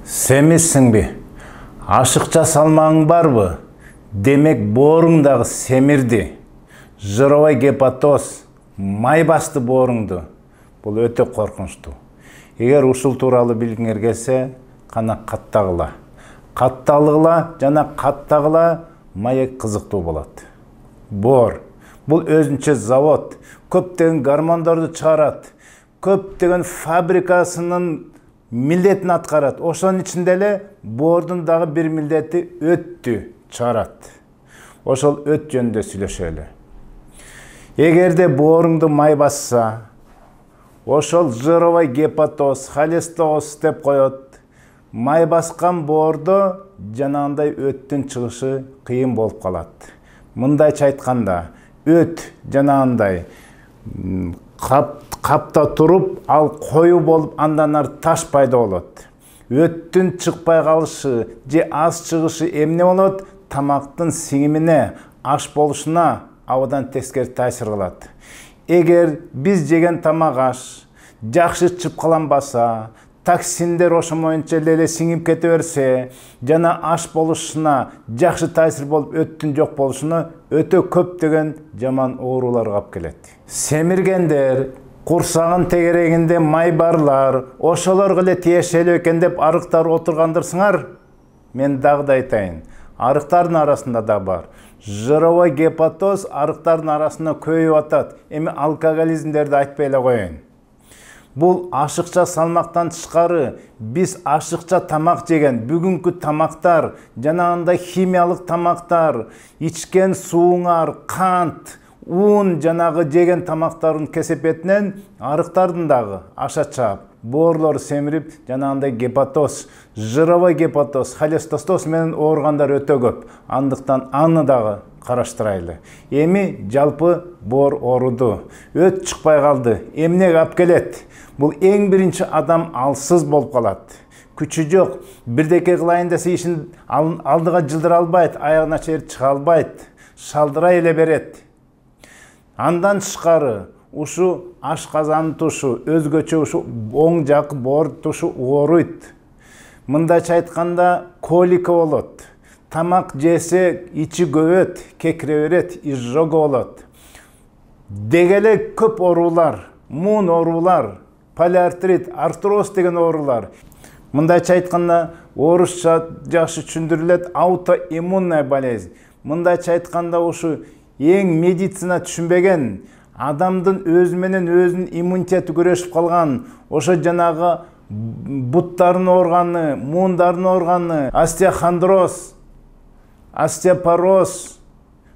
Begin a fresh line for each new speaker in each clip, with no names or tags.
Семизсиңби? Ашыкча салмаң барбы? Демек бооруңдагы семирди. Жировой гепатоз май басты бооруңду. Бул өтө коркунучтуу. Эгер ушул тууралуу билгиңер келсе, кана каттагыла. Катталгыла жана каттагыла маек кызыктуу болот. Боор бул өзүнчө завод, көптөгөн гормондорду чыгарат, көптөгөн фабрикасынын милдетин аткарат. Ошонун ичинде эле боордун дагы бир милдети өттү чыгарат. Ошол өт жөнүндө сүйлөшөлү. Эгерде бооруңду май басса, ошол жировой гепатоз, холестоз деп коет. Май баскан боордо жанагындай өттүн чыгышы кыйын болуп калат. Мындайча айтканда, өт жанагындай капта туруп, ал коюу болуп, андан ары таш пайда болот. Өттүн чыкпай калышы же аз чыгышы эмне болот? Тамактын сиңимине, аш болушуна абдан тескери таасир кылат. Эгер биз жеген тамак аш жакшы чыпкаланбаса, токсиндер ошо боюнча эле сиңип кете берсе, жана аш болушуна жакшы таасир болуп, өттүн жок болушуна өтө көптөгөн жаман ооруларга алып келет. Семиргендер, курсагын тегерегинде май барлар, ошолорго эле тиешелүү экен деп арыктар отургандырсыңар, мен дагы да айтайын. Арыктардын арасында да бар. Жировой гепатоз арыктардын арасында көйүп атат. Эми алкоголизмдерди айтпай эле коеюн. Бул ашыкча салмактан тышкары биз ашыкча тамак жеген, бүгүнкү тамактар, жанагындай химиялык тамактар, ичкен сууңар, кант, уун жанагы жеген тамактардын кесепетинен арыктардын дагы аша чаап, боорлору семирип, жанагындай гепатоз, жировой гепатоз, холестоз менен ооругандар өтө көп. Андыктан аны дагы караштырайлы. Эми жалпы боор ооруду, өт чыкпай калды. Эмнеге алып келет? Бул эң биринчи адам алсыз болуп калат. Күчү жок, бирдеке кылайын десе ишин алдыга жылдыра албайт, аягына чейин чыга албайт, шалдырай эле берет. Андан тышкары ушу ашказан тушу, өзгөчө ушу оң жак боор тушу ооруйт. Мындайча айтканда колика болот. Тамак жесе ичи көбөт, кекире берет, изжога болот. Дегеле көп оорулар, муун оорулар, полиартрит, артроз деген оорулар. Мындайча айтканда орусча жакшы түшүндүрүлөт, аутоиммунная болезнь. Мындайча айтканда ушу эң медицина түшүнбеген, адамдын өзү менен өзүнүн иммунитети күрөшүп калган, ошо жанагы буттардын оорганы, муундардын оорганы, остеохондроз, остеопороз,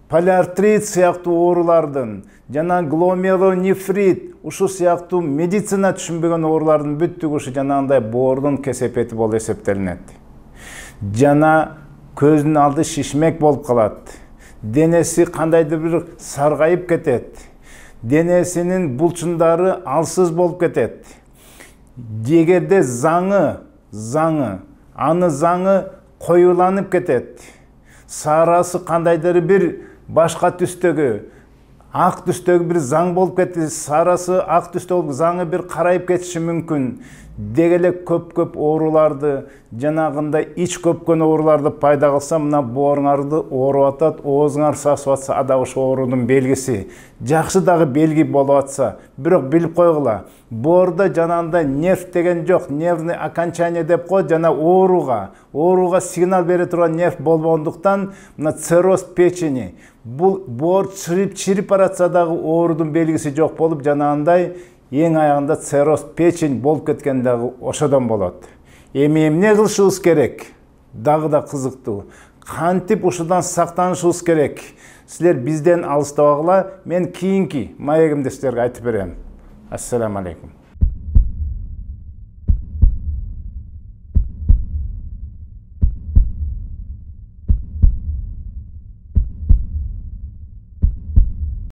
полиартрит сыяктуу оорулардын, жана гломерулонефрит, ушу сыяктуу медицина түшүнбөгөн оорулардын бүттүгү ушу жанагындай боордун кесепети болуп эсептелинет. Жана көздүн алды шишмек болуп калат. Денеси кандайдыр бир саргайып кетет. Денесинин булчундары алсыз болуп кетет. Эгерде аны заңы коюланып кетет. Сарасы кандайдыр бир башка түстөгү, ак түстөгү бир заң болуп кетти. Сарасы ак түстө болуп, заңы бир карайып кетиши мүмкүн. Дегеле көп ооруларды, жанагындай ич көпкөн ооруларды пайда кылса, мына бооруңарды ооруп атат, оозуңар сасып атса, ада ошо оорунун белгиси. Жакшы дагы белги болуп атса, бирок билип койгула, боордо жанагындай нерв деген жок, нервный окончание деп коет, жана ооруга сигнал бере турган нерв болбогондуктан, мына цирроз печени, бул боор чирип баратса дагы оорудун белгиси жок болуп, жанагындай эң аягында цирроз печень болуп кеткен дагы ошодон болот. Эми эмне кылышыбыз керек? Дагы да кызыктуу. Кантип ушудан сактанышыбыз керек? Силер бизден алыстабагыла, мен кийинки маегимде силерге айтып берем. Ассаламу алейкум.